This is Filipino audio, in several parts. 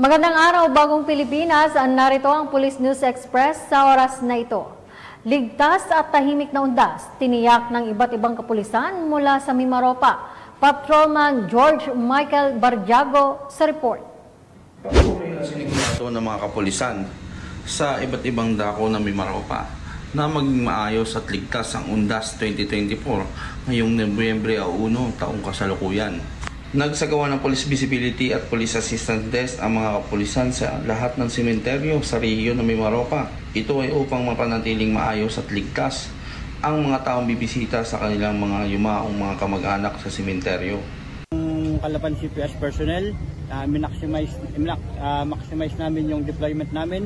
Magandang araw, Bagong Pilipinas. Narito ang Police News Express sa oras na ito. Ligtas at tahimik na undas, tiniyak ng iba't ibang kapulisan mula sa Mimaropa. Patrolman George Michael Barjago sa report. Sinigurado ng mga kapulisan sa iba't ibang dako ng Mimaropa na maging maayos at ligtas ang Undas 2024 ngayong Nobyembre 1 taong kasalukuyan. Nagsagawa ng Police Visibility at Police Assistance Desk ang mga kapulisan sa lahat ng sementeryo sa rehiyon ng Mimaropa. Ito ay upang mapanatiling maayos at ligtas ang mga taong bibisita sa kanilang mga yumaong mga kamag-anak sa sementeryo. Calapan CPS personnel, maximize namin yung deployment namin.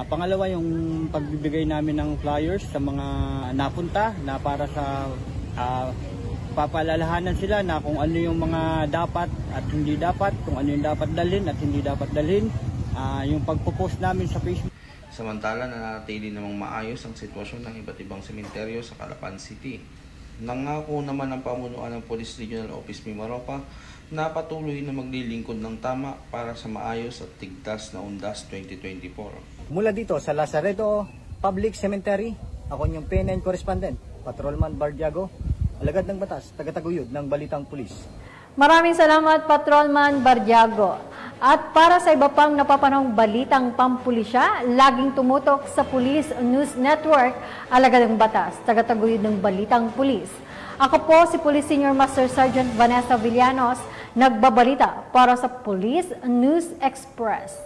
Pangalawa, yung pagbibigay namin ng flyers sa mga napunta na para sa papalalahanan sila na kung ano yung mga dapat at hindi dapat, kung ano yung dapat dalhin at hindi dapat dalhin, yung pagpo-post namin sa Facebook. Samantala, nanatili namang maayos ang sitwasyon ng iba't ibang sementeryo sa Calapan City. Nangako naman ang pamunuan ng Police Regional Office Mimaropa na patuloy na maglilingkod ng tama para sa maayos at tigtas na Undas 2024. Mula dito sa Lazareto Public Cemetery, ako yung PNN correspondent, Patrolman Barjago, alagad ng batas, tagataguyod ng Balitang Pulis. Maraming salamat, Patrolman Barjago. At para sa iba pang napapanahong balitang pampulisya, laging tumutok sa Police News Network, alagad ng batas, tagataguyod ng Balitang Pulis. Ako po si Police Senior Master Sergeant Vanessa Villanos, nagbabalita para sa Police News Express.